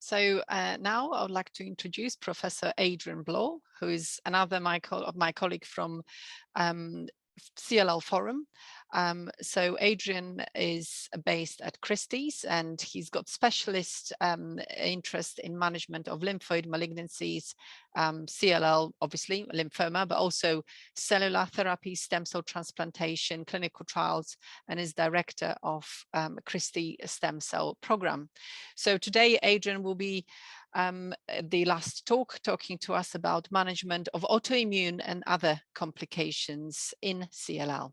So now I would like to introduce Professor Adrian Bloor, who is another of my colleague from CLL Forum. So Adrian is based at Christie's, and he's got specialist interest in management of lymphoid malignancies, CLL, obviously, lymphoma, but also cellular therapy, stem cell transplantation, clinical trials, and is director of Christie Stem Cell Program. So today, Adrian will be the last talking to us about management of autoimmune and other complications in CLL.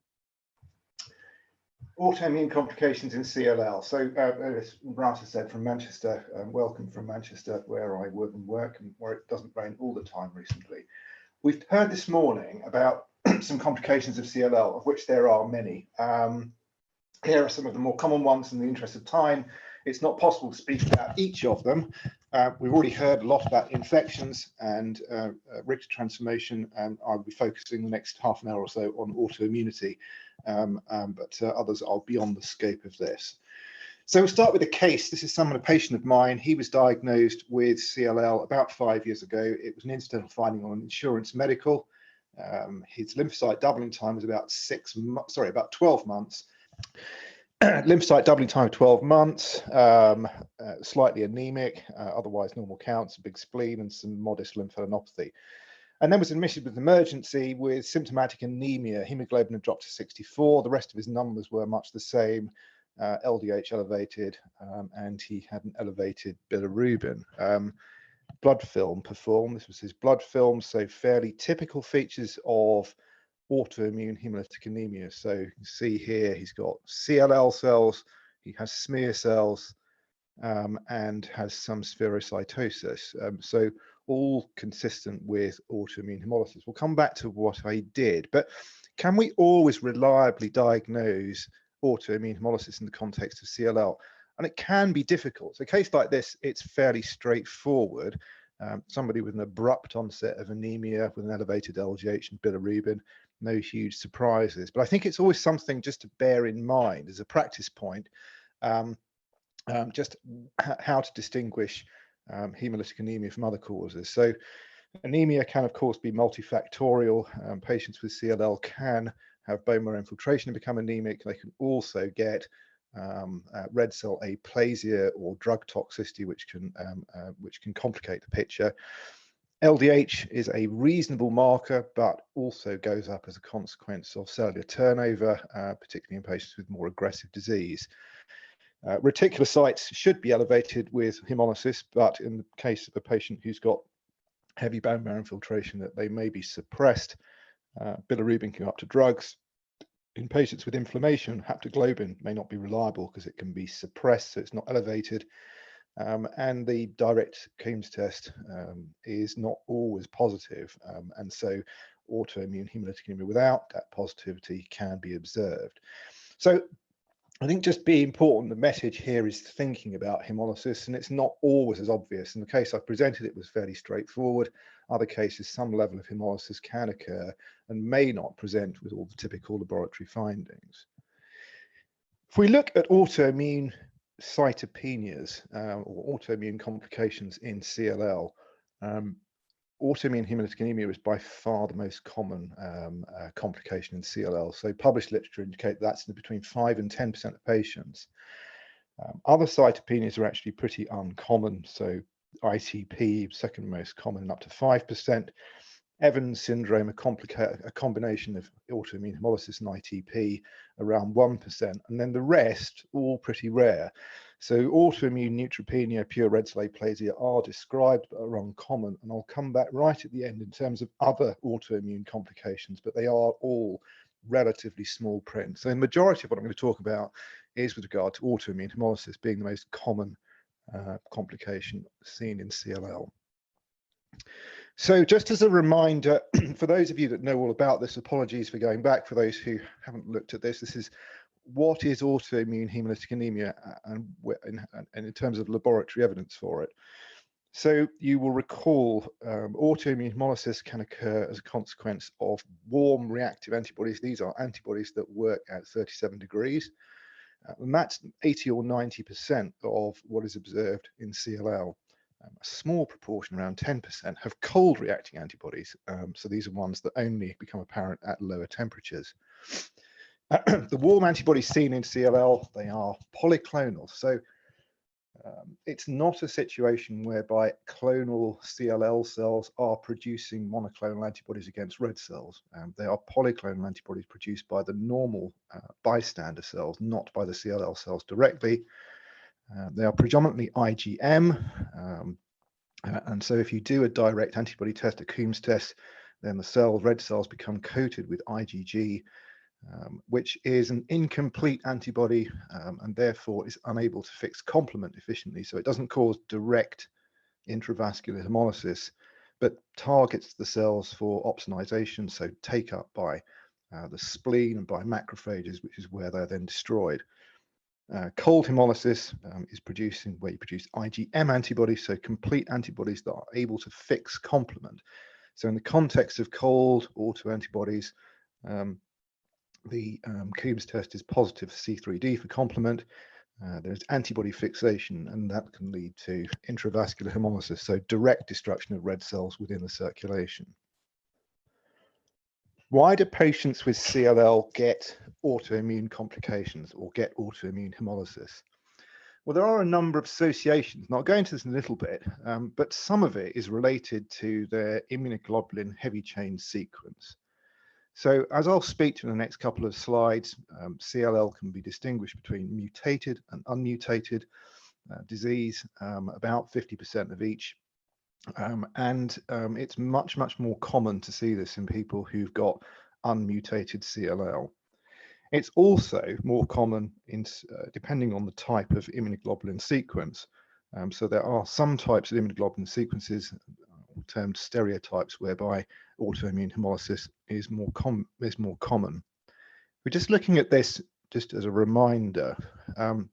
Autoimmune complications in CLL. So as Rata said, from Manchester, welcome from Manchester, where I live and work and where it doesn't rain all the time recently. We've heard this morning about some complications of CLL, of which there are many. Here are some of the more common ones. In the interest of time, it's not possible to speak about each of them. We've already heard a lot about infections and Richter transformation, and I'll be focusing the next half an hour or so on autoimmunity, but others are beyond the scope of this. So we'll start with a case. This is a patient of mine. He was diagnosed with CLL about 5 years ago. It was an incidental finding on insurance medical. His lymphocyte doubling time was about 12 months. Lymphocyte doubling time of 12 months, slightly anemic, otherwise normal counts, a big spleen and some modest lymphadenopathy. And then was admitted with emergency with symptomatic anemia. Hemoglobin had dropped to 64. The rest of his numbers were much the same, LDH elevated, and he had an elevated bilirubin. Blood film performed. This was his blood film, so fairly typical features of autoimmune hemolytic anemia. So you can see here he's got CLL cells, he has smear cells, and has some spherocytosis. So all consistent with autoimmune hemolysis. We'll come back to what I did, but can we always reliably diagnose autoimmune hemolysis in the context of CLL? And it can be difficult. So a case like this, it's fairly straightforward. Somebody with an abrupt onset of anemia with an elevated LDH and bilirubin, no huge surprises. But I think it's always something just to bear in mind as a practice point, just how to distinguish hemolytic anemia from other causes. So anemia can, of course, be multifactorial. Patients with CLL can have bone marrow infiltration and become anemic. They can also get red cell aplasia or drug toxicity, which can complicate the picture. LDH is a reasonable marker, but also goes up as a consequence of cellular turnover, particularly in patients with more aggressive disease. Reticulocytes should be elevated with hemolysis, but in the case of a patient who's got heavy bone marrow infiltration, that they may be suppressed. Bilirubin can go up to drugs. In patients with inflammation, haptoglobin may not be reliable because it can be suppressed, so it's not elevated. And the direct Coombs test is not always positive, and so autoimmune hemolytic anemia without that positivity can be observed. So I think just be important, the message here is thinking about hemolysis, and it's not always as obvious. In the case I presented, it was fairly straightforward. Other cases, some level of hemolysis can occur and may not present with all the typical laboratory findings. If we look at autoimmune cytopenias or autoimmune complications in CLL, autoimmune hemolytic anemia is by far the most common complication in CLL. So published literature indicate that's between 5 and 10% of patients. Other cytopenias are actually pretty uncommon. So ITP, second most common, up to 5%. Evans syndrome, a combination of autoimmune hemolysis and ITP, around 1%, and then the rest all pretty rare. So autoimmune neutropenia, pure red cell aplasia are described but are uncommon, and I'll come back right at the end in terms of other autoimmune complications, but they are all relatively small print. So the majority of what I'm going to talk about is with regard to autoimmune hemolysis being the most common complication seen in CLL. So just as a reminder, for those of you that know all about this, apologies for going back. For those who haven't looked at this, this is what is autoimmune hemolytic anemia and in terms of laboratory evidence for it. So you will recall autoimmune hemolysis can occur as a consequence of warm reactive antibodies. These are antibodies that work at 37 degrees. And that's 80 or 90% of what is observed in CLL. A small proportion, around 10%, have cold reacting antibodies. So these are ones that only become apparent at lower temperatures. The warm antibodies seen in CLL, they are polyclonal. So it's not a situation whereby clonal CLL cells are producing monoclonal antibodies against red cells. They are polyclonal antibodies produced by the normal bystander cells, not by the CLL cells directly. They are predominantly IgM. And so if you do a direct antibody test, a Coombs test, then the red cells become coated with IgG, which is an incomplete antibody and therefore is unable to fix complement efficiently. So it doesn't cause direct intravascular hemolysis, but targets the cells for opsonization, so take up by the spleen and by macrophages, which is where they're then destroyed. Cold hemolysis is producing where you produce IgM antibodies, so complete antibodies that are able to fix complement. So in the context of cold autoantibodies, the Coombs test is positive for C3d for complement. There's antibody fixation, and that can lead to intravascular hemolysis, so direct destruction of red cells within the circulation. Why do patients with CLL get autoimmune complications or get autoimmune hemolysis? Well, there are a number of associations, and I'll go into this in a little bit, but some of it is related to their immunoglobulin heavy chain sequence. So as I'll speak to in the next couple of slides, CLL can be distinguished between mutated and unmutated disease, about 50% of each. It's much more common to see this in people who've got unmutated CLL. It's also more common in depending on the type of immunoglobulin sequence. So there are some types of immunoglobulin sequences termed stereotypes whereby autoimmune hemolysis is more common. We're just looking at this just as a reminder. The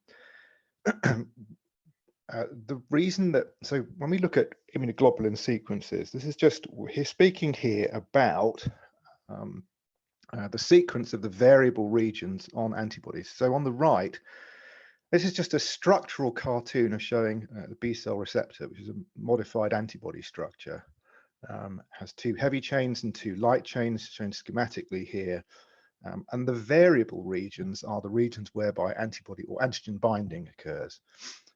reason that, so when we look at immunoglobulin sequences, this is just, we're speaking here about the sequence of the variable regions on antibodies. So on the right, this is just a structural cartoon of showing the B-cell receptor, which is a modified antibody structure. Has two heavy chains and two light chains shown schematically here. And the variable regions are the regions whereby antibody or antigen binding occurs.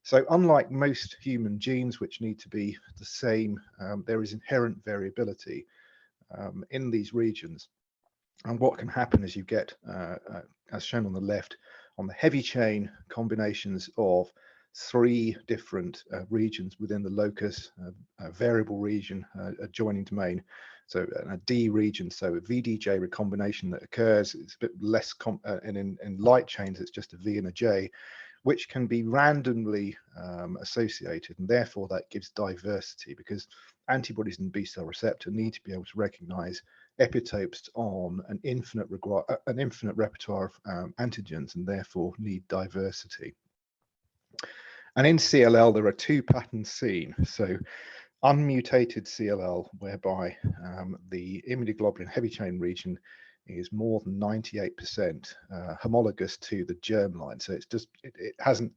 So unlike most human genes, which need to be the same, there is inherent variability in these regions. And what can happen is you get, as shown on the left, on the heavy chain, combinations of three different regions within the locus, a variable region, a joining domain, so a D region, so a VDJ recombination that occurs. It's a bit less, and in light chains, it's just a V and a J, which can be randomly associated, and therefore that gives diversity, because antibodies and B-cell receptor need to be able to recognize epitopes on an infinite repertoire of antigens, and therefore need diversity. And in CLL, there are two patterns seen. So unmutated CLL, whereby the immunoglobulin heavy chain region is more than 98% homologous to the germline. So it's just, it hasn't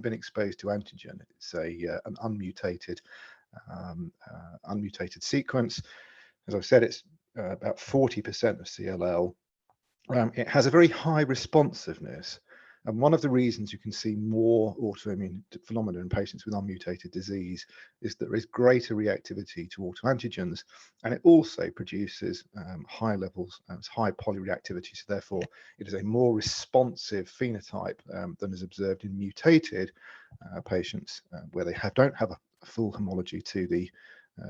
been exposed to antigen. It's an unmutated sequence. As I've said, it's about 40% of CLL. It has a very high responsiveness. And one of the reasons you can see more autoimmune phenomena in patients with unmutated disease is that there is greater reactivity to autoantigens, and it also produces high levels, high polyreactivity. So therefore, it is a more responsive phenotype than is observed in mutated patients where they don't have a full homology to the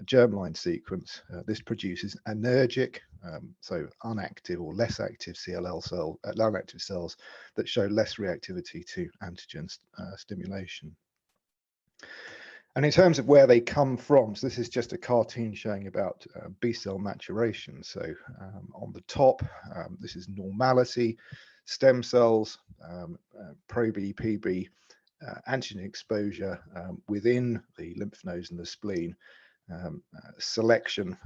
germline sequence. This produces anergic, so inactive or less active CLL cells, non-active cells that show less reactivity to antigen stimulation. And in terms of where they come from, so this is just a cartoon showing about B-cell maturation. So on the top, this is normality, stem cells, pro-B, PB, antigen exposure within the lymph nodes and the spleen. Selection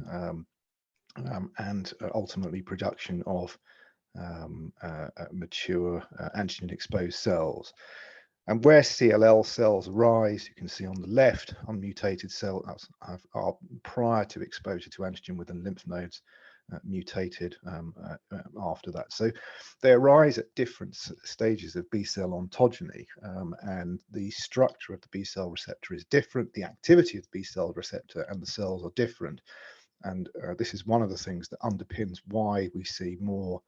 and ultimately production of mature antigen exposed cells. And where CLL cells rise, you can see on the left, unmutated cells are prior to exposure to antigen within lymph nodes, mutated after that. So they arise at different stages of B-cell ontogeny, and the structure of the B-cell receptor is different, the activity of the B-cell receptor and the cells are different. And this is one of the things that underpins why we see more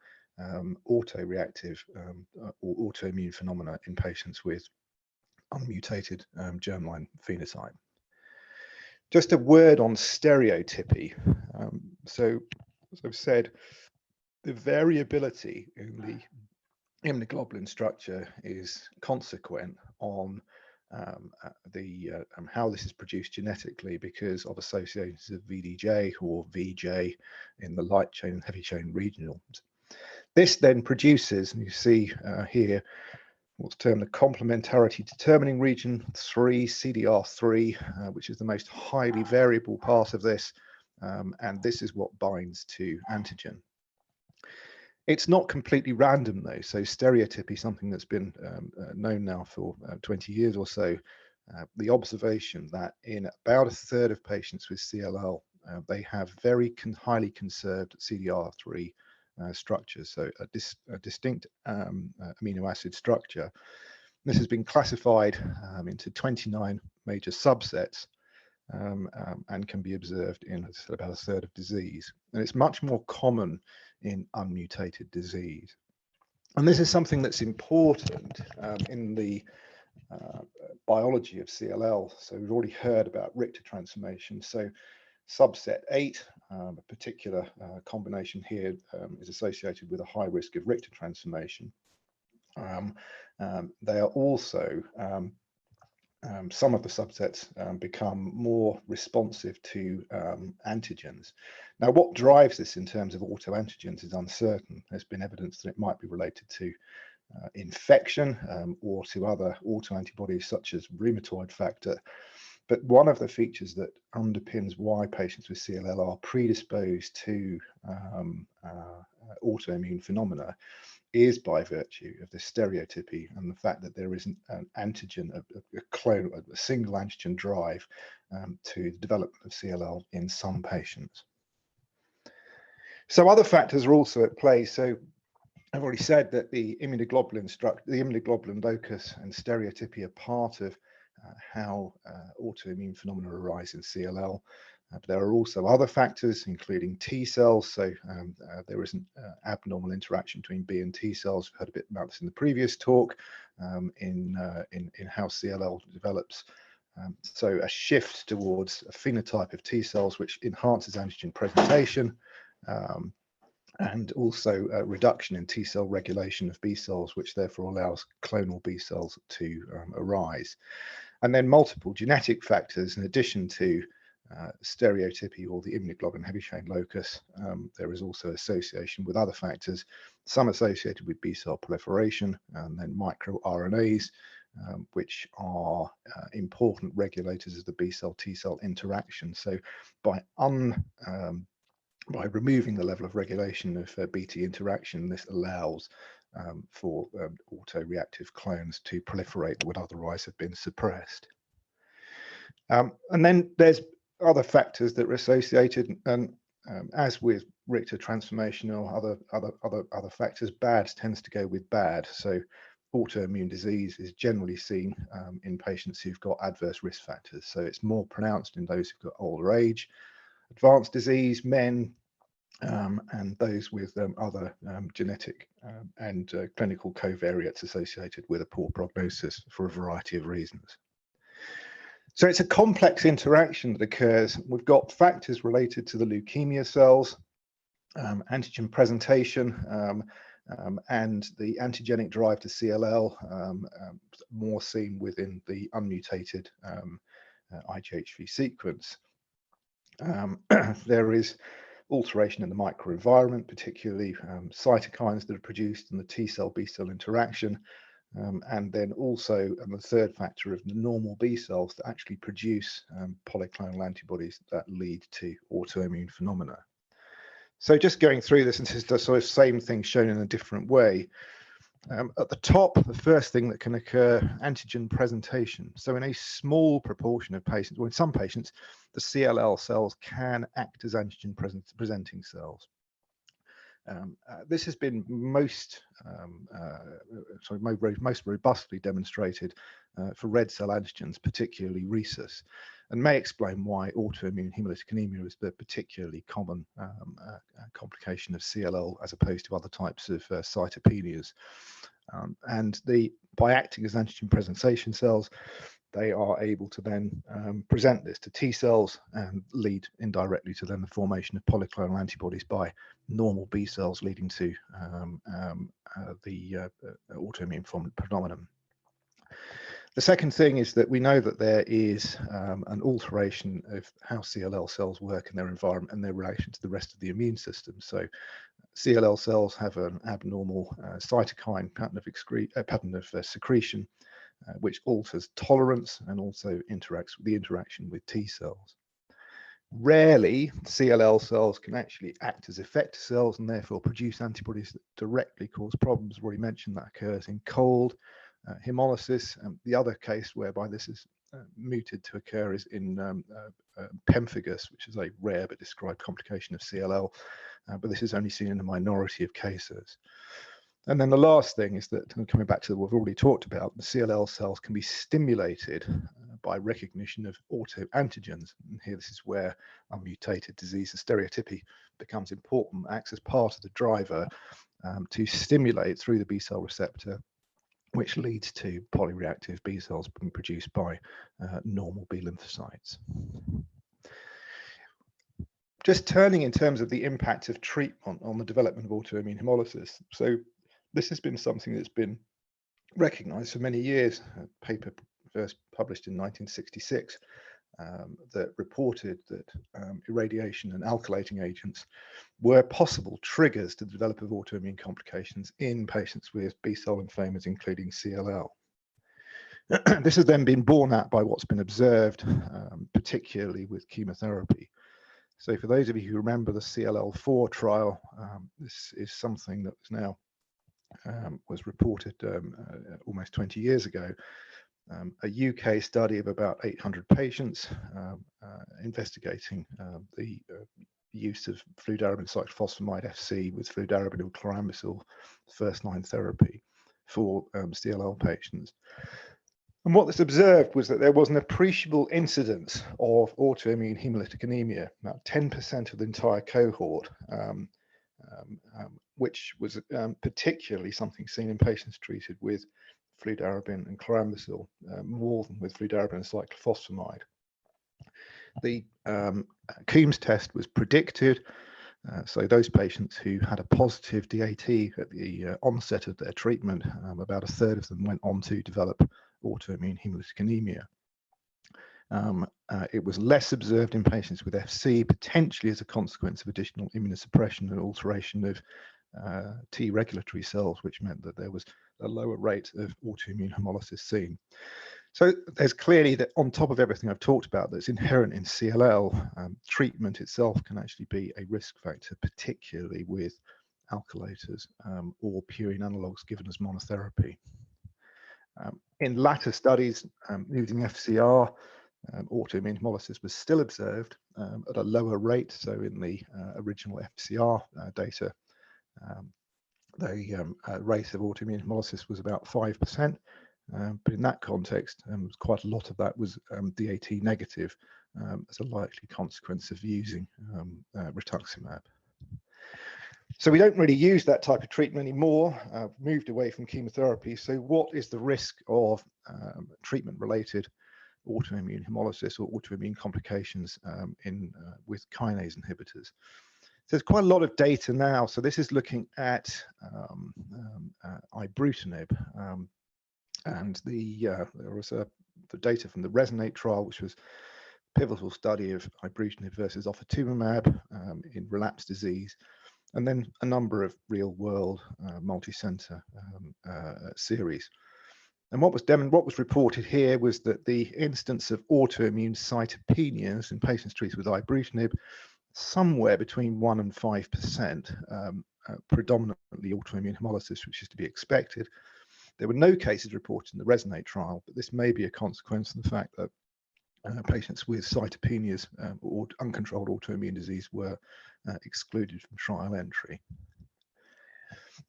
autoreactive or autoimmune phenomena in patients with unmutated germline phenotype. Just a word on stereotypy. So, as I've said, the variability in the immunoglobulin structure is consequent on how this is produced genetically because of associations of VDJ or VJ in the light chain and heavy chain regionals. This then produces, and you see here, what's termed the complementarity determining region 3, CDR3, which is the most highly variable part of this, and this is what binds to antigen. It's not completely random though, so stereotypy, something that's been known now for 20 years or so, the observation that in about a third of patients with CLL, they have very highly conserved CDR3 structures, so a distinct amino acid structure. This has been classified into 29 major subsets and can be observed in about a third of disease. And it's much more common in unmutated disease. And this is something that's important in the biology of CLL. So we've already heard about Richter transformation. So subset 8, a particular combination here is associated with a high risk of Richter transformation. They are also, some of the subsets become more responsive to antigens. Now, what drives this in terms of autoantigens is uncertain. There's been evidence that it might be related to infection or to other autoantibodies such as rheumatoid factor. But one of the features that underpins why patients with CLL are predisposed to autoimmune phenomena is by virtue of the stereotypy and the fact that there is an antigen, a clone, a single antigen drive to the development of CLL in some patients. So other factors are also at play. So I've already said that the immunoglobulin structure, the immunoglobulin locus and stereotypy are part of how autoimmune phenomena arise in CLL. But there are also other factors, including T cells. So there is an abnormal interaction between B and T cells. We've heard a bit about this in the previous talk in how CLL develops. So a shift towards a phenotype of T cells, which enhances antigen presentation, and also a reduction in T cell regulation of B cells, which therefore allows clonal B cells to arise. And then multiple genetic factors, in addition to stereotypy or the immunoglobulin heavy chain locus, there is also association with other factors, some associated with B cell proliferation, and then microRNAs, which are important regulators of the B cell T cell interaction. So by removing the level of regulation of BT interaction, this allows for autoreactive clones to proliferate that would otherwise have been suppressed. And then there's other factors that are associated, and as with Richter transformation or other factors, bad tends to go with bad. So autoimmune disease is generally seen in patients who've got adverse risk factors. So it's more pronounced in those who've got older age, advanced disease, men, and those with other genetic and clinical covariates associated with a poor prognosis for a variety of reasons. So it's a complex interaction that occurs. We've got factors related to the leukemia cells, antigen presentation, and the antigenic drive to CLL, more seen within the unmutated IGHV sequence. There is alteration in the microenvironment, particularly cytokines that are produced in the T cell B cell interaction, and then also the third factor of the normal B cells that actually produce polyclonal antibodies that lead to autoimmune phenomena. So just going through this, and this is the sort of same thing shown in a different way. At the top, the first thing that can occur, antigen presentation. So in a small proportion of patients, or in some patients, the CLL cells can act as antigen presenting cells. This has been most robustly demonstrated for red cell antigens, particularly rhesus, and may explain why autoimmune hemolytic anemia is the particularly common complication of CLL as opposed to other types of cytopenias. And by acting as antigen presentation cells, they are able to then present this to T cells and lead indirectly to then the formation of polyclonal antibodies by normal B cells, leading to the autoimmune phenomenon. The second thing is that we know that there is an alteration of how CLL cells work in their environment and their relation to the rest of the immune system. So CLL cells have an abnormal cytokine pattern of secretion, which alters tolerance and also interacts with the interaction with T cells. Rarely, CLL cells can actually act as effector cells and therefore produce antibodies that directly cause problems. I've already mentioned that occurs in cold, hemolysis. The other case whereby this is muted to occur is in pemphigus, which is a rare but described complication of CLL, but this is only seen in a minority of cases. And then the last thing is that, coming back to what we've already talked about, the CLL cells can be stimulated by recognition of autoantigens. And here, this is where unmutated disease, the stereotypy, becomes important, acts as part of the driver to stimulate through the B-cell receptor, which leads to polyreactive B cells being produced by normal B lymphocytes. Just turning in terms of the impact of treatment on the development of autoimmune hemolysis. So this has been something that's been recognized for many years. A paper first published in 1966 that reported that irradiation and alkylating agents were possible triggers to the development of autoimmune complications in patients with B-cell lymphomas, including CLL. This has then been borne out by what's been observed, particularly with chemotherapy. So for those of you who remember the CLL4 trial, this is something that was now was reported almost 20 years ago. A UK study of about 800 patients investigating the use of fludarabine cyclophosphamide FC with fludarabine or chlorambucil first-line therapy for CLL patients. And what was observed was that there was an appreciable incidence of autoimmune hemolytic anemia, about 10% of the entire cohort, which was particularly something seen in patients treated with fludarabine and chlorambucil, more than with fludarabine and cyclophosphamide. The Coombs test was predicted, so those patients who had a positive DAT at the onset of their treatment, about a third of them went on to develop autoimmune hemolytic anemia. It was less observed in patients with FC, potentially as a consequence of additional immunosuppression and alteration of T regulatory cells, which meant that there was a lower rate of autoimmune hemolysis seen. So there's clearly that on top of everything I've talked about that's inherent in CLL, treatment itself can actually be a risk factor, particularly with alkylators or purine analogues given as monotherapy. In latter studies using FCR, autoimmune hemolysis was still observed at a lower rate. So in the original FCR data, the rate of autoimmune hemolysis was about 5%, but in that context, quite a lot of that was DAT negative as a likely consequence of using rituximab. So we don't really use that type of treatment anymore, moved away from chemotherapy. So what is the risk of treatment-related autoimmune hemolysis or autoimmune complications with kinase inhibitors? There's quite a lot of data now. So this is looking at ibrutinib, and there was the data from the Resonate trial, which was a pivotal study of ibrutinib versus ofatumumab in relapsed disease, and then a number of real-world multi-center series. And what was reported here was that the instance of autoimmune cytopenias in patients treated with ibrutinib somewhere between 1% and 5%, predominantly autoimmune hemolysis, which is to be expected. There were no cases reported in the Resonate trial, but this may be a consequence of the fact that patients with cytopenias or uncontrolled autoimmune disease were excluded from trial entry.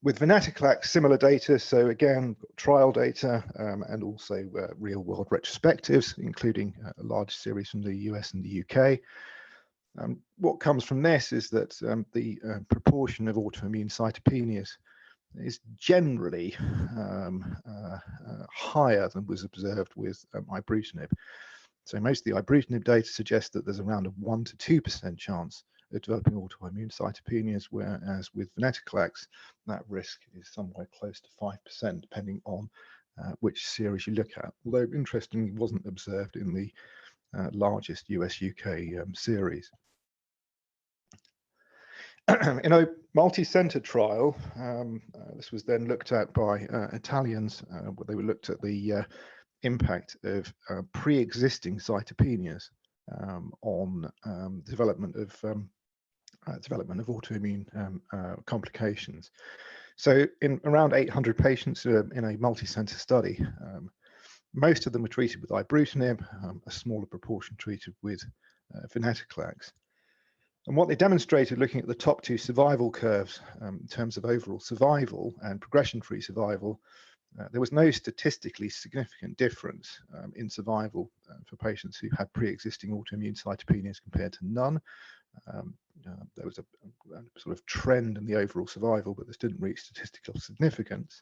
With venetoclax, similar data. So again, trial data and also real-world retrospectives, including a large series from the US and the UK. What comes from this is that the proportion of autoimmune cytopenias is generally higher than was observed with ibrutinib. So most of the ibrutinib data suggests that there's around a 1 to 2% chance of developing autoimmune cytopenias, whereas with venetoclax, that risk is somewhere close to 5%, depending on which series you look at. Although interestingly, wasn't observed in the largest US-UK series. In a multi-center trial, this was then looked at by Italians, where they were looked at the impact of pre-existing cytopenias on development of autoimmune complications. So in around 800 patients in a multi-center study, most of them were treated with ibrutinib, a smaller proportion treated with venetoclax. And what they demonstrated, looking at the top two survival curves in terms of overall survival and progression-free survival, there was no statistically significant difference in survival for patients who had pre-existing autoimmune cytopenias compared to none. There was a sort of trend in the overall survival, but this didn't reach statistical significance.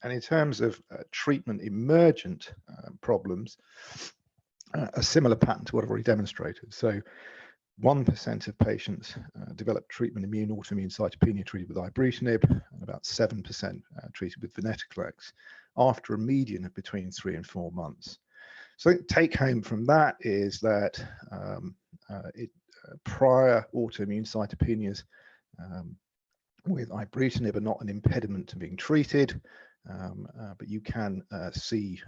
And in terms of treatment emergent problems, a similar pattern to what I've already demonstrated. So 1% of patients developed treatment immune autoimmune cytopenia treated with ibrutinib, and about 7% treated with venetoclax after a median of between 3 and 4 months. So the take home from that is that prior autoimmune cytopenias with ibrutinib are not an impediment to being treated, but you can see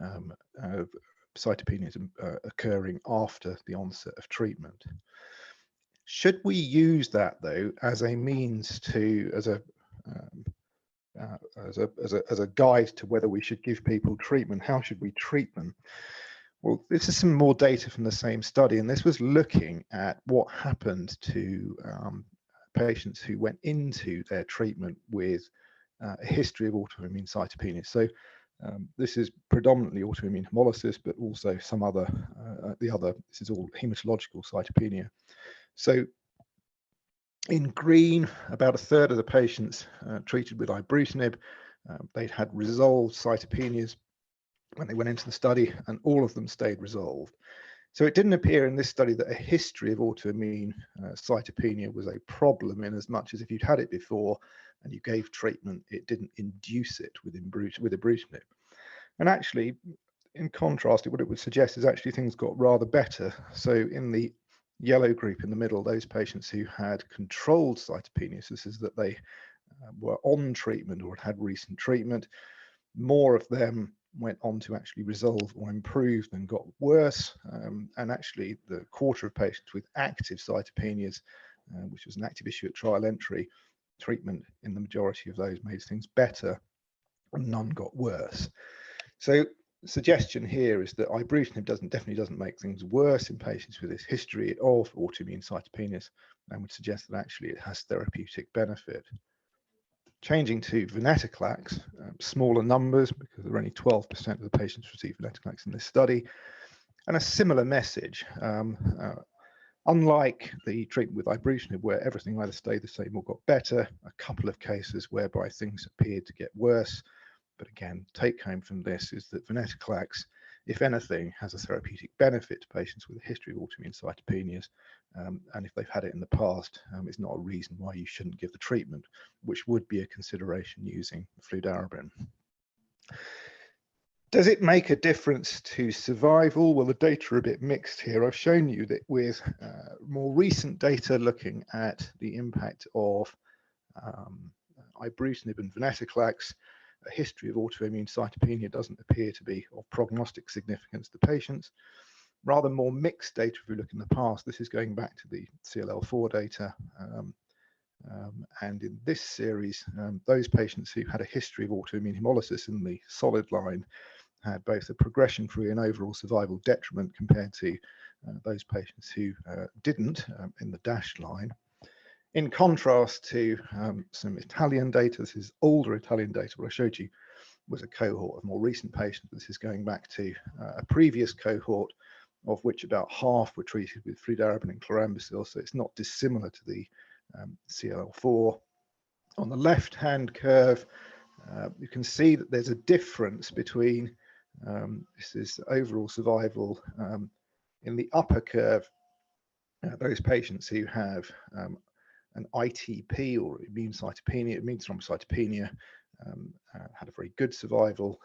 cytopenias occurring after the onset of treatment. Should we use that though as a means to, as a guide to whether we should give people treatment? How should we treat them? Well, this is some more data from the same study, and this was looking at what happened to patients who went into their treatment with a history of autoimmune cytopenia. So this is predominantly autoimmune hemolysis, but also some other, this is all hematological cytopenia. So in green, about a third of the patients treated with ibrutinib, they'd had resolved cytopenias when they went into the study, and all of them stayed resolved. So it didn't appear in this study that a history of autoimmune cytopenia was a problem, in as much as if you'd had it before and you gave treatment, it didn't induce it with ibrutinib. And actually, in contrast, what it would suggest is actually things got rather better. So in the yellow group in the middle, those patients who had controlled cytopenias, this is that they were on treatment or had recent treatment, more of them went on to actually resolve or improve than got worse. And actually the quarter of patients with active cytopenias, which was an active issue at trial entry, treatment in the majority of those made things better and none got worse. So the suggestion here is that ibrutinib definitely doesn't make things worse in patients with this history of autoimmune cytopenias, and would suggest that actually it has therapeutic benefit. Changing to venetoclax, smaller numbers because there are only 12% of the patients received venetoclax in this study, and a similar message. Unlike the treatment with ibrutinib, where everything either stayed the same or got better, a couple of cases whereby things appeared to get worse. But again, take home from this is that venetoclax, if anything, has a therapeutic benefit to patients with a history of autoimmune cytopenias. And if they've had it in the past, it's not a reason why you shouldn't give the treatment, which would be a consideration using fludarabine. Does it make a difference to survival? Well, the data are a bit mixed here. I've shown you that with more recent data looking at the impact of ibrutinib and venetoclax, a history of autoimmune cytopenia doesn't appear to be of prognostic significance to patients. Rather more mixed data if we look in the past. This is going back to the CLL4 data. And in this series, those patients who had a history of autoimmune hemolysis in the solid line had both a progression-free and overall survival detriment compared to those patients who didn't in the dashed line. In contrast to some Italian data, this is older Italian data, what I showed you was a cohort of more recent patients. This is going back to a previous cohort of which about half were treated with fludarabine and chlorambucil, so it's not dissimilar to the CLL4. On the left-hand curve, you can see that there's a difference between, this is overall survival in the upper curve, those patients who have an ITP or immune cytopenia, immune thrombocytopenia, had a very good survival.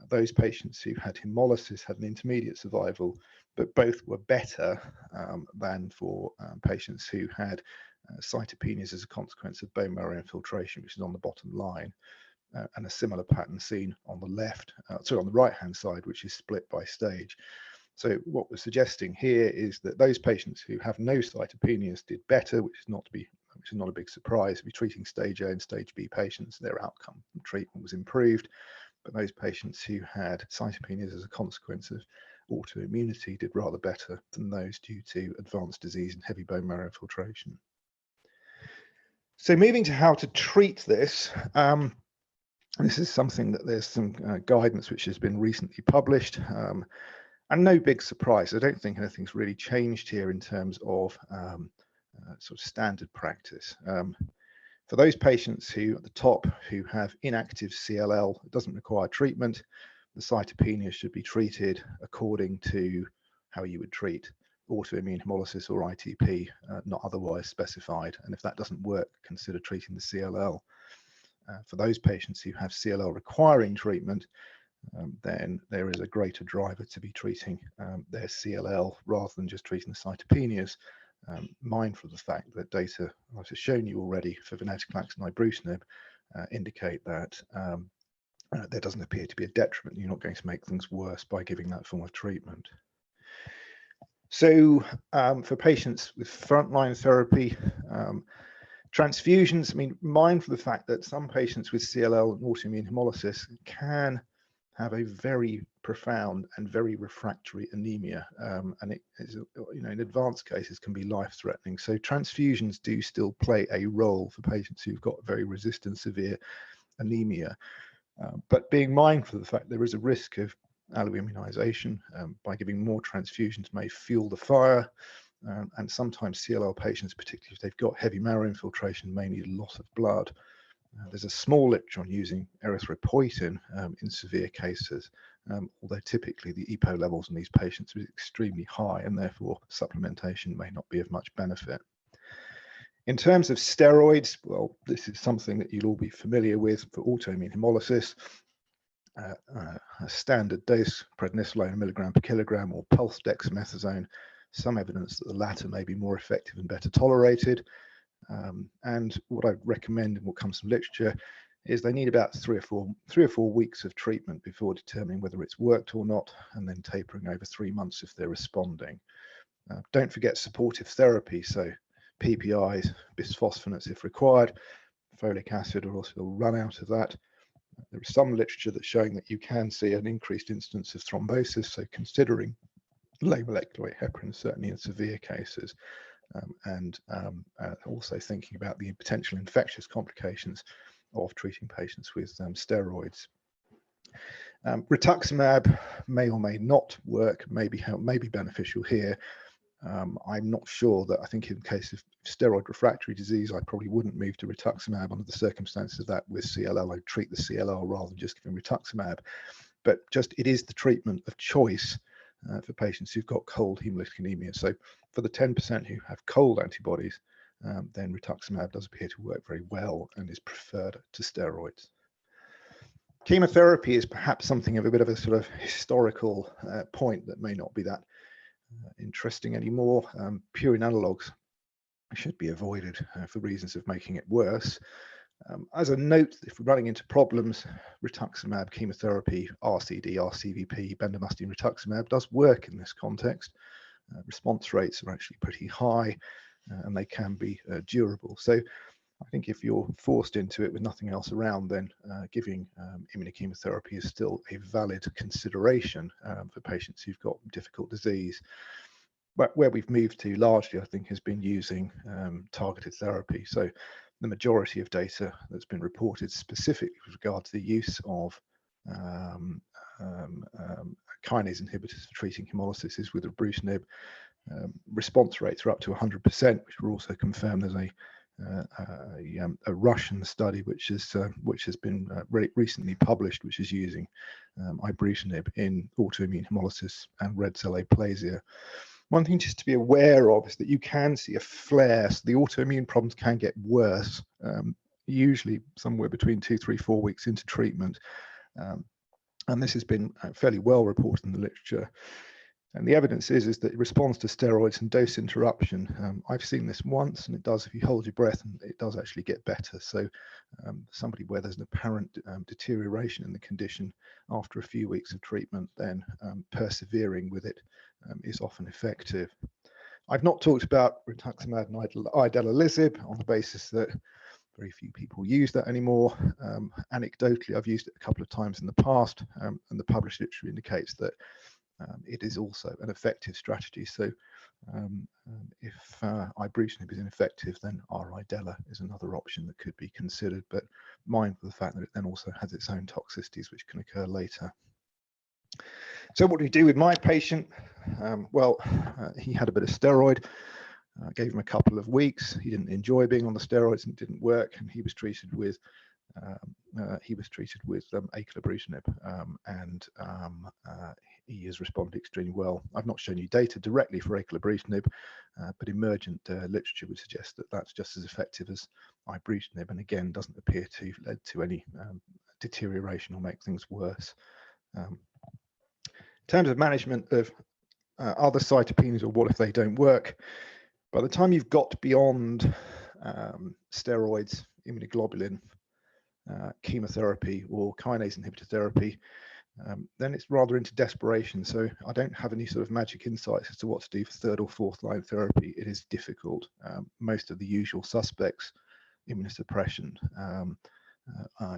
Those patients who had hemolysis had an intermediate survival, but both were better than for patients who had cytopenias as a consequence of bone marrow infiltration, which is on the bottom line, and a similar pattern seen on the left, sorry, on the right-hand side, which is split by stage. So what we're suggesting here is that those patients who have no cytopenias did better, which is not a big surprise. If you're treating stage A and stage B patients, their outcome from treatment was improved. But those patients who had cytopenias as a consequence of autoimmunity did rather better than those due to advanced disease and heavy bone marrow infiltration. So moving to how to treat this, this is something that there's some guidance which has been recently published. And no big surprise. I don't think anything's really changed here in terms of sort of standard practice. For those patients who at the top who have inactive CLL, it doesn't require treatment, the cytopenia should be treated according to how you would treat autoimmune hemolysis or ITP, not otherwise specified. And if that doesn't work, consider treating the CLL. For those patients who have CLL requiring treatment, then there is a greater driver to be treating their CLL rather than just treating the cytopenias, mindful of the fact that data I've shown you already for venetoclax and ibrutinib indicate that there doesn't appear to be a detriment. You're not going to make things worse by giving that form of treatment. So for patients with frontline therapy, transfusions, I mean, mindful of the fact that some patients with CLL and autoimmune hemolysis can have a very profound and very refractory anemia, and it is, you know, in advanced cases can be life-threatening. So transfusions do still play a role for patients who've got very resistant severe anemia, but being mindful of the fact there is a risk of alloimmunization by giving more transfusions may fuel the fire, and sometimes CLL patients, particularly if they've got heavy marrow infiltration, may need a lot of blood. There's a small literature on using erythropoietin in severe cases, although typically the EPO levels in these patients are extremely high and therefore supplementation may not be of much benefit. In terms of steroids, well, this is something that you'll all be familiar with for autoimmune hemolysis. A standard dose, prednisolone, a milligram per kilogram, or pulse dexamethasone, some evidence that the latter may be more effective and better tolerated. And what I recommend in what comes from literature is they need about three or four weeks of treatment before determining whether it's worked or not, and then tapering over 3 months if they're responding. Don't forget supportive therapy, so PPIs, bisphosphonates if required, folic acid, or else you'll run out of that. There is some literature that's showing that you can see an increased instance of thrombosis, so considering low molecular weight heparin certainly in severe cases. And also thinking about the potential infectious complications of treating patients with steroids. Rituximab may or may not work, may be beneficial here. I'm not sure that, I think in case of steroid refractory disease, I probably wouldn't move to rituximab under the circumstances of that with CLL. I'd treat the CLL rather than just giving rituximab. But just it is the treatment of choice for patients who've got cold hemolytic anemia. So for the 10% who have cold antibodies, then rituximab does appear to work very well and is preferred to steroids. Chemotherapy is perhaps something of a bit of a sort of historical point that may not be that interesting anymore. Purine analogues should be avoided for reasons of making it worse. As a note, if we're running into problems, rituximab chemotherapy, RCD, RCVP, bendamustine rituximab does work in this context. Response rates are actually pretty high. and they can be durable. So I think if you're forced into it with nothing else around, then giving immunochemotherapy is still a valid consideration for patients who've got difficult disease. But where we've moved to largely, I think, has been using targeted therapy. So the majority of data that's been reported specifically with regard to the use of kinase inhibitors for treating hemolysis is with ibrutinib. Response rates are up to 100%, which were also confirmed. There's a Russian study which has been recently published, which is using ibrutinib in autoimmune hemolysis and red cell aplasia. One thing just to be aware of is that you can see a flare. So the autoimmune problems can get worse, usually somewhere between 2, 3, 4 weeks into treatment. And this has been fairly well reported in the literature. And the evidence is that it responds to steroids and dose interruption. I've seen this once, and it does, if you hold your breath, and it does actually get better. So somebody where there's an apparent deterioration in the condition after a few weeks of treatment, then persevering with it is often effective. I've not talked about rituximab and idelalisib on the basis that very few people use that anymore. Anecdotally, I've used it a couple of times in the past, and the published literature indicates that it is also an effective strategy. So if ibrutinib is ineffective, then R-idela is another option that could be considered, but mindful of the fact that it then also has its own toxicities which can occur later. So what do we do with my patient? He had a bit of steroid. Gave him a couple of weeks. He didn't enjoy being on the steroids and it didn't work, and he was treated with acalabrutinib, and he has responded extremely well. I've not shown you data directly for acalabrutinib, but emergent literature would suggest that that's just as effective as ibrutinib, and again doesn't appear to have led to any deterioration or make things worse. In terms of management of other cytopenias, or what if they don't work, by the time you've got beyond steroids, immunoglobulin, chemotherapy, or kinase inhibitor therapy, then it's rather into desperation. So I don't have any sort of magic insights as to what to do for third or fourth line therapy. It is difficult. Most of the usual suspects, immunosuppression,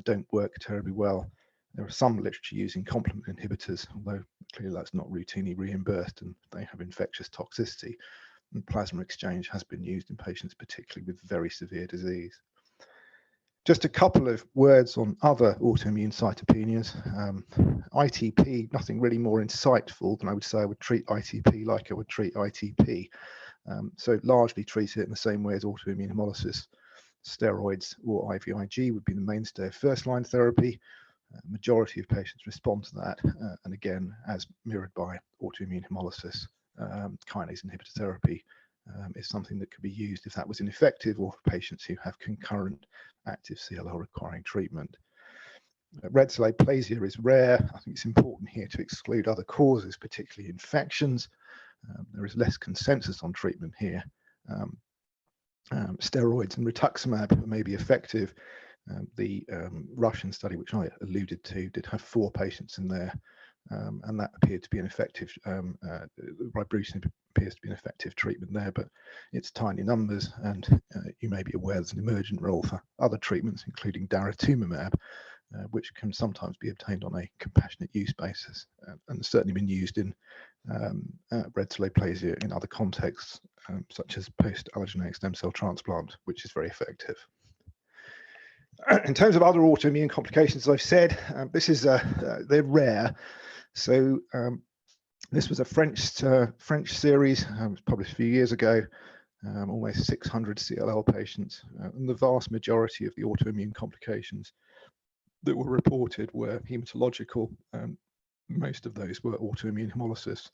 don't work terribly well. There are some literature using complement inhibitors, although clearly that's not routinely reimbursed, and they have infectious toxicity. And plasma exchange has been used in patients, particularly with very severe disease. Just a couple of words on other autoimmune cytopenias. ITP, nothing really more insightful than I would say I would treat ITP like I would treat ITP. So largely treat it in the same way as autoimmune hemolysis. Steroids or IVIG would be the mainstay of first-line therapy. Majority of patients respond to that, and again, as mirrored by autoimmune hemolysis, kinase inhibitor therapy is something that could be used if that was ineffective, or for patients who have concurrent active CLL requiring treatment. Red cell aplasia is rare. I think it's important here to exclude other causes, particularly infections. There is less consensus on treatment here. Steroids and rituximab may be effective. The Russian study, which I alluded to, did have 4 patients in there, and that appeared to be an effective, ibrutinib appears to be an effective treatment there, but it's tiny numbers, and you may be aware there's an emergent role for other treatments, including daratumumab, which can sometimes be obtained on a compassionate use basis, and certainly been used in red cell aplasia in other contexts, such as post-allogeneic stem cell transplant, which is very effective. In terms of other autoimmune complications, as I've said, they're rare. So this was a French series, it was published a few years ago, almost 600 CLL patients, and the vast majority of the autoimmune complications that were reported were hematological. Most of those were autoimmune hemolysis.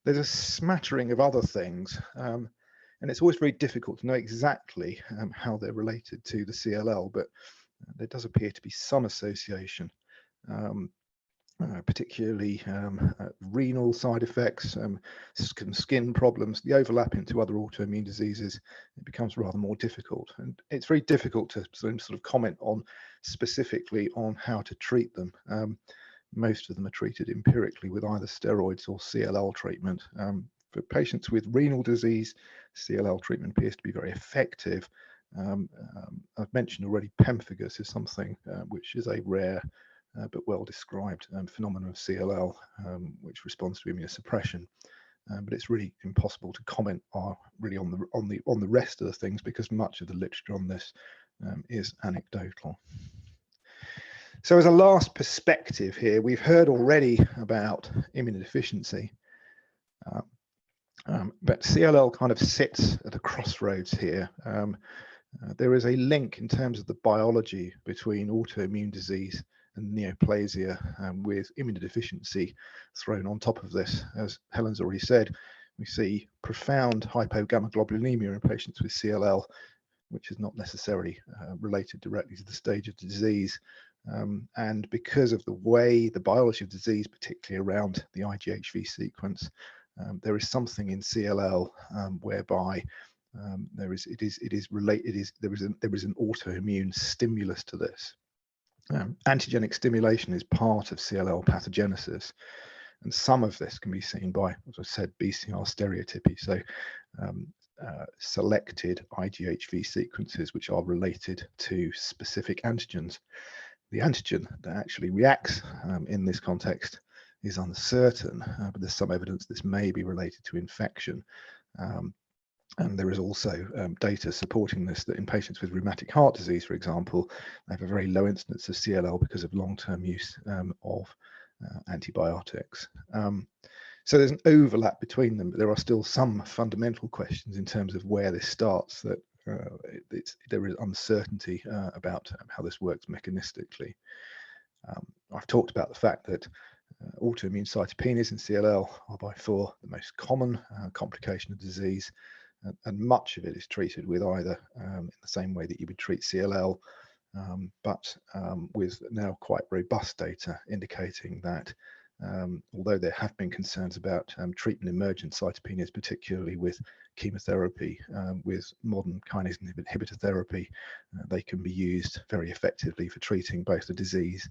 There's a smattering of other things, and it's always very difficult to know exactly how they're related to the CLL, but there does appear to be some association, particularly renal side effects, skin problems. The overlap into other autoimmune diseases, it becomes rather more difficult, and it's very difficult to sort of comment on specifically on how to treat them. Most of them are treated empirically with either steroids or CLL treatment. For patients with renal disease, CLL treatment appears to be very effective. I've mentioned already pemphigus is something which is a rare but well described phenomenon of CLL, which responds to immunosuppression. But it's really impossible to comment really on the rest of the things, because much of the literature on this is anecdotal. So as a last perspective here, we've heard already about immunodeficiency, but CLL kind of sits at a crossroads here. There is a link in terms of the biology between autoimmune disease and neoplasia, with immunodeficiency thrown on top of this. As Helen's already said, we see profound hypogammaglobulinemia in patients with CLL, which is not necessarily related directly to the stage of the disease. And because of the way the biology of disease, particularly around the IGHV sequence, there is something in CLL whereby there is an autoimmune stimulus to this. Antigenic stimulation is part of CLL pathogenesis, and some of this can be seen by, as I said, BCR stereotypy, so selected IGHV sequences which are related to specific antigens. The antigen that actually reacts in this context is uncertain, but there's some evidence this may be related to infection. And there is also data supporting this, that in patients with rheumatic heart disease, for example, they have a very low incidence of CLL because of long-term use of antibiotics. So there's an overlap between them, but there are still some fundamental questions in terms of where this starts, that there is uncertainty about how this works mechanistically. I've talked about the fact that autoimmune cytopenias in CLL are by far the most common complication of disease, and much of it is treated with either in the same way that you would treat CLL, but with now quite robust data indicating that although there have been concerns about treatment emergent cytopenias, particularly with chemotherapy, with modern kinase inhibitor therapy, they can be used very effectively for treating both the disease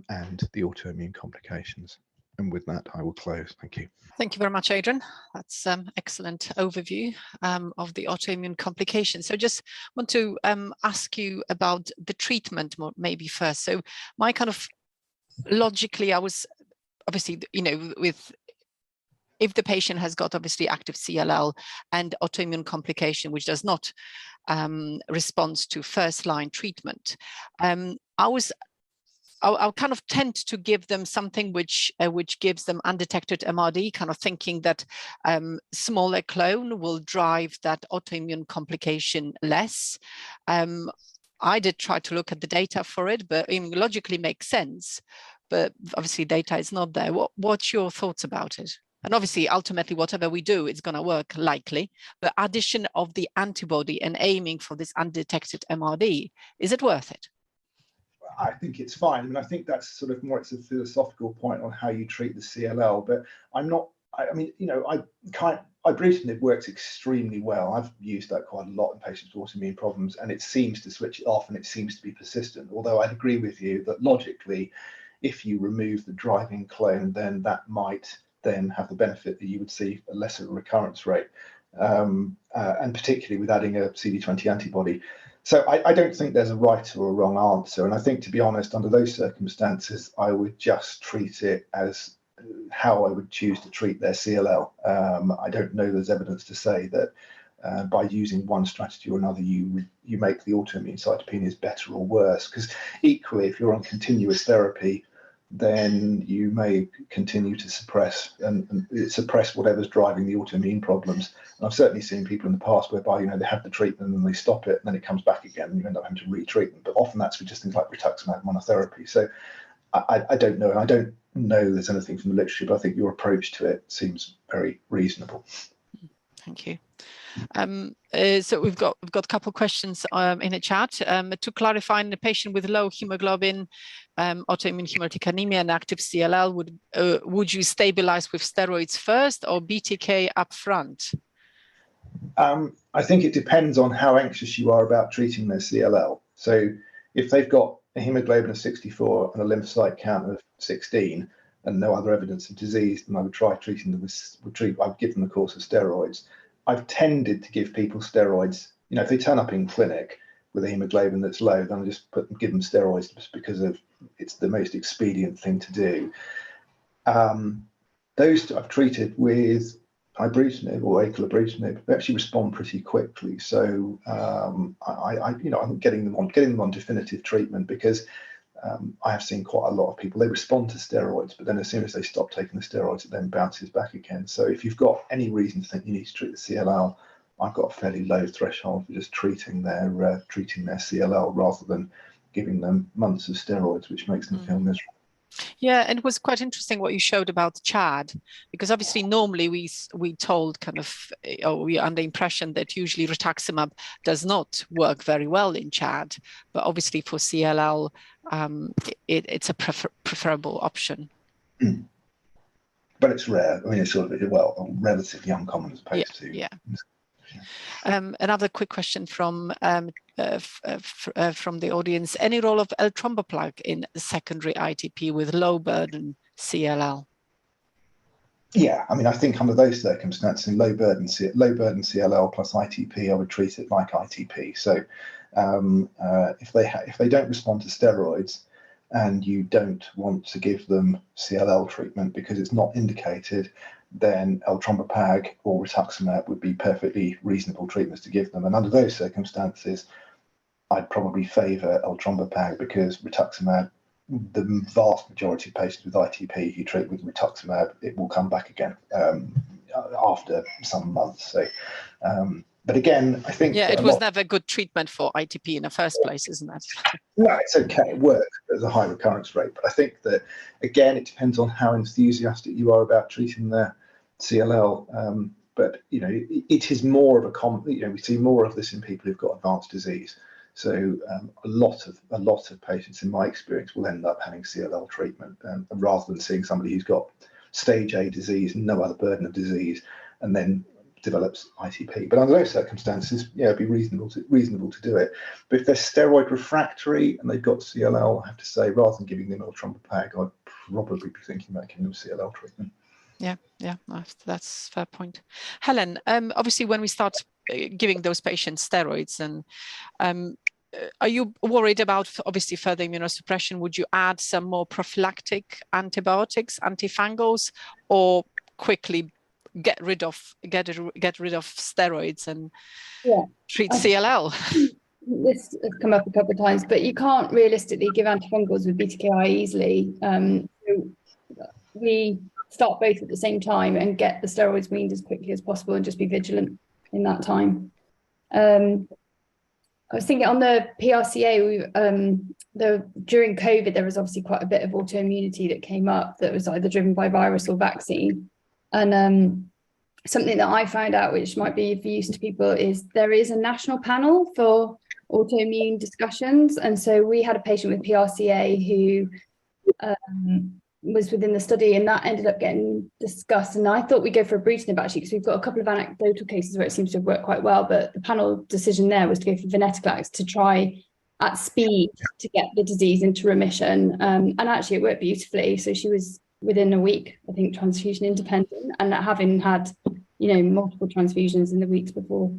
and the autoimmune complications. And with that, I will close. Thank you. Thank you very much, Adrian. That's excellent overview of the autoimmune complications. So just want to ask you about the treatment maybe first. So my kind of logically, I was obviously, if the patient has got obviously active CLL and autoimmune complication, which does not respond to first-line treatment, I'll kind of tend to give them something which gives them undetected MRD, kind of thinking that smaller clone will drive that autoimmune complication less. I did try to look at the data for it, but it logically makes sense. But obviously data is not there. What's your thoughts about it? And obviously, ultimately, whatever we do, it's going to work likely. The addition of the antibody and aiming for this undetected MRD, is it worth it? I think it's fine. I mean, I think that's sort of more, it's a philosophical point on how you treat the CLL, but I'm not, ibrutinib works extremely well. I've used that quite a lot in patients with autoimmune problems, and it seems to switch it off and it seems to be persistent. Although I'd agree with you that logically, if you remove the driving clone, then that might then have the benefit that you would see a lesser recurrence rate, and particularly with adding a CD20 antibody. So I don't think there's a right or a wrong answer. And I think, to be honest, under those circumstances, I would just treat it as how I would choose to treat their CLL. I don't know there's evidence to say that by using one strategy or another, you make the autoimmune cytopenias better or worse. Because equally, if you're on continuous therapy, then you may continue to suppress whatever's driving the autoimmune problems. And I've certainly seen people in the past whereby, they have the treatment and they stop it and then it comes back again and you end up having to retreat them. But often that's for just things like rituximab monotherapy. So I don't know. And I don't know there's anything from the literature, but I think your approach to it seems very reasonable. Thank you. So we've got a couple of questions in the chat. To clarify, in a patient with low hemoglobin, autoimmune hemolytic anemia and active CLL, would you stabilize with steroids first or BTK up front? I think it depends on how anxious you are about treating their CLL. So if they've got a hemoglobin of 64 and a lymphocyte count of 16, and no other evidence of disease, then I would try treating them I would give them a course of steroids. I've tended to give people steroids, if they turn up in clinic with a hemoglobin that's low, then I just give them steroids just because it's the most expedient thing to do. Those I've treated with ibrutinib or acalabrutinib, they actually respond pretty quickly. So I'm getting them on definitive treatment, because I have seen quite a lot of people, they respond to steroids, but then as soon as they stop taking the steroids, it then bounces back again. So if you've got any reason to think you need to treat the CLL, I've got a fairly low threshold for just treating their CLL rather than giving them months of steroids, which makes them feel miserable. Yeah, and it was quite interesting what you showed about CHAD, because obviously normally we told we are under the impression that usually rituximab does not work very well in CHAD, but obviously for CLL it's a preferable option. But it's rare. I mean, it's sort of relatively uncommon as opposed to. Yeah. Another quick question from the audience: any role of L-tromboplug in secondary ITP with low burden CLL? Yeah, I mean, I think under those circumstances, low burden CLL plus ITP, I would treat it like ITP. So if they don't respond to steroids, and you don't want to give them CLL treatment because it's not indicated, then L-trombopag or rituximab would be perfectly reasonable treatments to give them. And under those circumstances, I'd probably favour L-trombopag, because rituximab, the vast majority of patients with ITP who treat with rituximab, it will come back again after some months. So, but again, I think it was never good treatment for ITP in the first place, isn't it? No, it's okay. It works. There's a high recurrence rate, but I think that again, it depends on how enthusiastic you are about treating the CLL. But it is more of a common. We see more of this in people who've got advanced disease. So a lot of patients, in my experience, will end up having CLL treatment, rather than seeing somebody who's got stage A disease and no other burden of disease, and then develops ITP. But under those circumstances, it'd be reasonable to do it. But if they're steroid refractory and they've got CLL, I have to say, rather than giving them L-trombopag, I'd probably be thinking about giving them CLL treatment. Yeah, that's a fair point. Helen, obviously when we start giving those patients steroids, and are you worried about obviously further immunosuppression? Would you add some more prophylactic antibiotics, antifungals, or quickly get rid of steroids and treat CLL? This has come up a couple of times, but you can't realistically give antifungals with BTKI easily. So we start both at the same time and get the steroids weaned as quickly as possible, and just be vigilant in that time. I was thinking on the PRCA, during COVID, there was obviously quite a bit of autoimmunity that came up that was either driven by virus or vaccine. And something that I found out, which might be of use to people, is there is a national panel for autoimmune discussions. And so we had a patient with PRCA who was within the study, and that ended up getting discussed. And I thought we'd go for ibrutinib, actually, because we've got a couple of anecdotal cases where it seems to have worked quite well. But the panel decision there was to go for venetoclax to try at speed to get the disease into remission. And actually it worked beautifully. So she was within a week, I think, transfusion independent, and having had, multiple transfusions in the weeks before.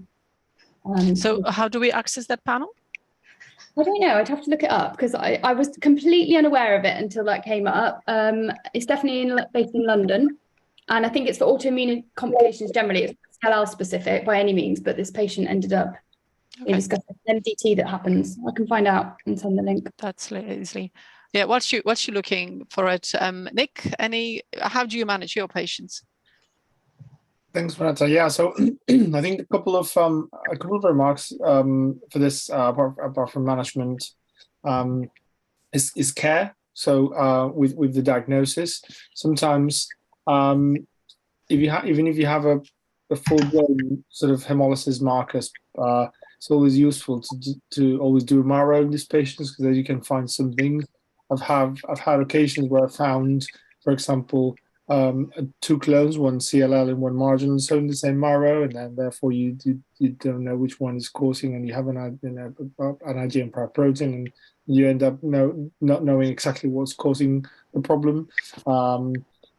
So how do we access that panel? I don't know. I'd have to look it up, because I was completely unaware of it until that came up. It's definitely based in London, and I think it's for autoimmune complications generally. It's CLL specific by any means, but this patient ended up discussing MDT that happens. I can find out and send the link. That's easily. Yeah, what's you looking for it, Nick? How do you manage your patients? Thanks, Vanessa. Yeah, so I think a couple of remarks for this apart from management is care. So with the diagnosis, sometimes even if you have a full blown sort of hemolysis markers, it's always useful to always do a marrow in these patients, because then you can find some things. I've had occasions where I found, for example, two clones, one CLL and one marginal zone, the same marrow, and then therefore you don't know which one is causing, and you have an IgM protein, and you end up not knowing exactly what's causing the problem,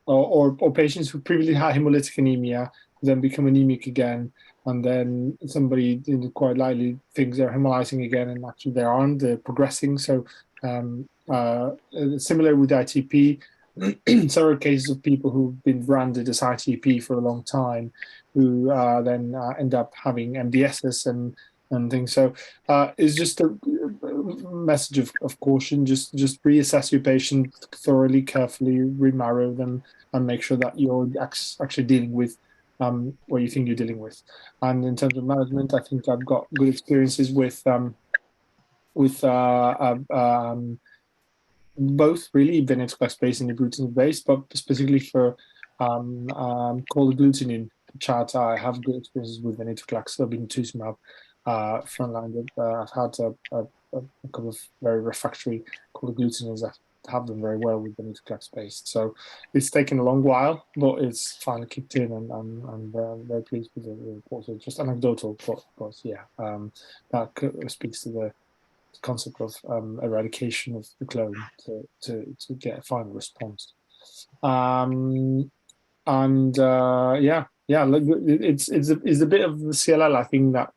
or patients who previously had hemolytic anemia then become anemic again, and then somebody quite likely thinks they're hemolyzing again, and actually they aren't, they're progressing. So similar with ITP, several cases of people who've been branded as ITP for a long time, who then end up having MDSs and things. So it's just a message of caution. Just reassess your patient thoroughly, carefully, remarrow them, and make sure that you're actually dealing with what you think you're dealing with. And in terms of management, I think I've got good experiences with both really venetoclax-based and ibrutinib-based, but specifically for cold agglutinin chat, I have good experiences with venetoclax, obinutuzumab, frontline. I've had a couple of very refractory cold agglutinins that have done very well with venetoclax-based. So it's taken a long while, but it's finally kicked in, and I'm very pleased with the report. So just anecdotal, but yeah, that speaks to the concept of eradication of the clone to get a final response. Yeah, look, it's a bit of the CLL, I think, that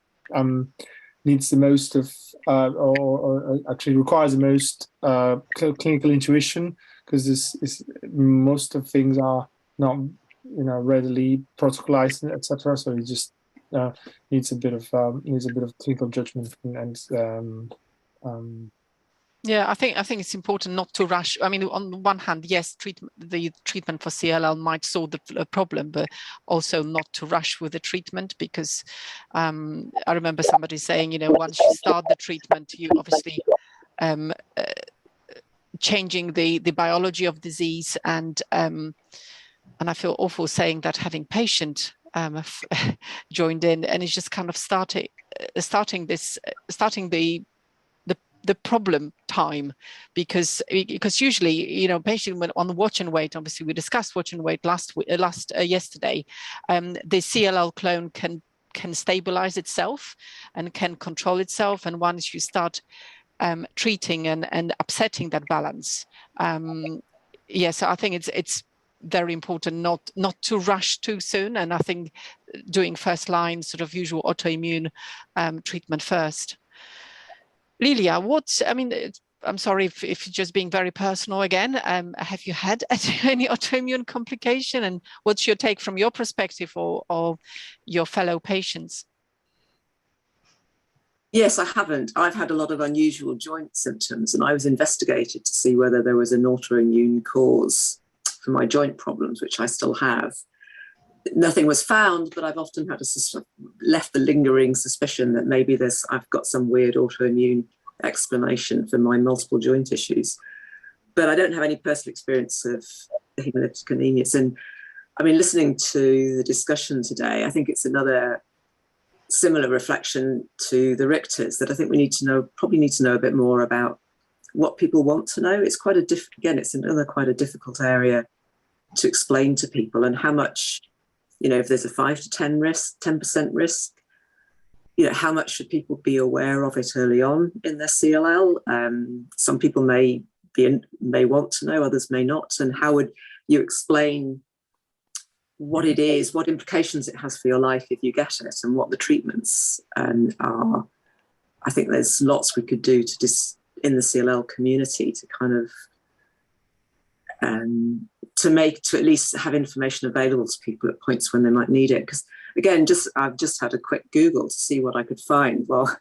needs the most of or actually requires the most clinical intuition, because most of things are not readily protocolized, etc. So it just needs a bit of clinical judgment and yeah, I think it's important not to rush. I mean, on the one hand, yes, the treatment for CLL might solve the problem, but also not to rush with the treatment, because I remember somebody saying, once you start the treatment, you obviously changing the biology of disease, and I feel awful saying that, having patient joined in, and it's just kind of starting the problem time, because usually, patient when on the watch and wait, obviously we discussed watch and wait yesterday, the CLL clone can stabilize itself and can control itself, and once you start treating and upsetting that balance, so I think it's very important not to rush too soon, and I think doing first line sort of usual autoimmune treatment first. Lilia, I'm sorry if just being very personal again, have you had any autoimmune complication, and what's your take from your perspective or your fellow patients? Yes, I haven't. I've had a lot of unusual joint symptoms, and I was investigated to see whether there was an autoimmune cause for my joint problems, which I still have. Nothing was found, but I've often had left the lingering suspicion that maybe I've got some weird autoimmune explanation for my multiple joint issues. But I don't have any personal experience of hemolytic anemias. And I mean, listening to the discussion today, I think it's another similar reflection to the Richters, that I think we probably need to know a bit more about what people want to know. It's quite it's another quite a difficult area to explain to people, and how much, if there's a 5 to 10% risk, how much should people be aware of it early on in their CLL? Some people may want to know, others may not. And how would you explain what it is, what implications it has for your life if you get it, and what the treatments are? I think there's lots we could do in the CLL community to kind of to at least have information available to people at points when they might need it. Because again, I've just had a quick Google to see what I could find while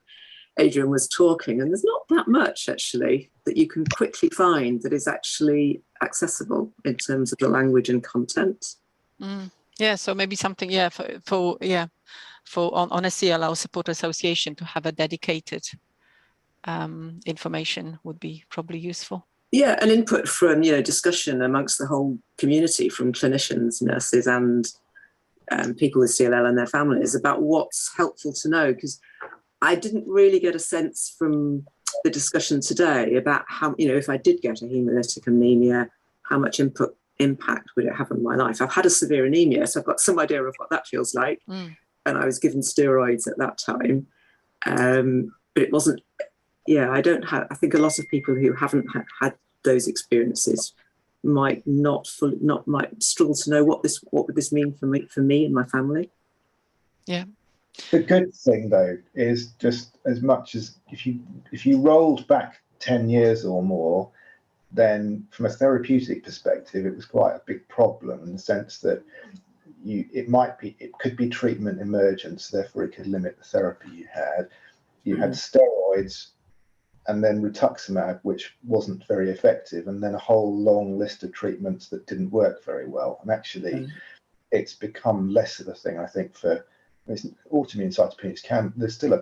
Adrian was talking, and there's not that much actually that you can quickly find that is actually accessible in terms of the language and content. Yeah, so maybe something, for on a CLL support association to have a dedicated information would be probably useful. Yeah, and input from discussion amongst the whole community, from clinicians, nurses, and people with CLL and their families, about what's helpful to know. Because I didn't really get a sense from the discussion today about how, if I did get a hemolytic anemia, how much impact would it have on my life? I've had a severe anemia, so I've got some idea of what that feels like, and I was given steroids at that time, but it wasn't. Yeah, I think a lot of people who haven't had those experiences might not struggle to know what would this mean for me and my family. Yeah. The good thing though is just as much as if you rolled back 10 years or more, then from a therapeutic perspective, it was quite a big problem in the sense that it could be treatment emergent, so therefore it could limit the therapy you had. You had steroids and then rituximab, which wasn't very effective, and then a whole long list of treatments that didn't work very well. And actually, it's become less of a thing, I think, for autoimmune cytopenias. They still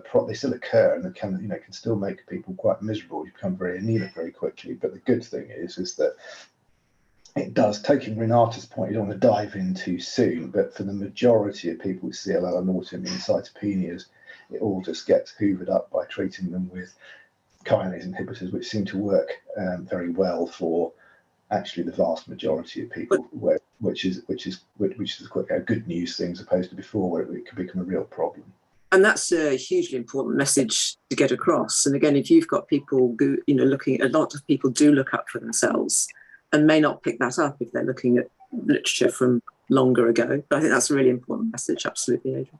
occur, and they can still make people quite miserable. You become very anemic very quickly. But the good thing is that it does, taking Renata's point, you don't want to dive in too soon, but for the majority of people with CLL and autoimmune cytopenias, it all just gets hoovered up by treating them with kinase inhibitors, which seem to work very well for actually the vast majority of people, which is quite a good news thing as opposed to before, where it could become a real problem. And that's a hugely important message to get across. And again, if you've got people who, looking, a lot of people do look up for themselves and may not pick that up if they're looking at literature from longer ago. But I think that's a really important message. Absolutely, Adrian.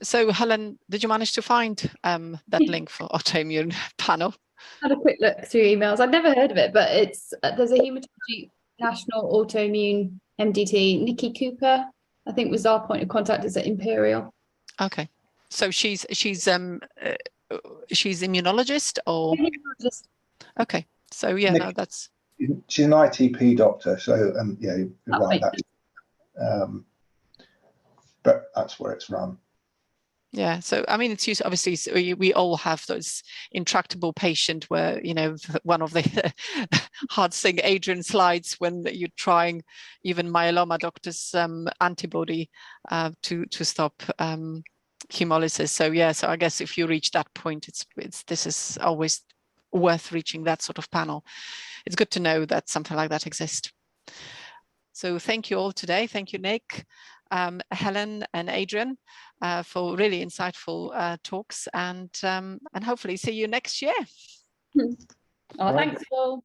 So Helen, did you manage to find that link for autoimmune panel? I had a quick look through emails. I'd never heard of it, but there's a hematology national autoimmune MDT. Nikki Cooper, I think, was our point of contact. Is at Imperial. Okay, so she's immunologist or Immunologist. Okay, so yeah, Nikki, no, that's she's an ITP doctor, so yeah, you're right. But that's where it's run. Yeah, so I mean, it's used, obviously, so we all have those intractable patient where, one of the hard thing Adrian slides when you're trying even myeloma doctors antibody to stop hemolysis. So yeah, so I guess if you reach that point, this is always worth reaching that sort of panel. It's good to know that something like that exists. So thank you all today. Thank you, Nick, Helen and Adrian, for really insightful talks, and hopefully see you next year. Oh, thanks, Paul.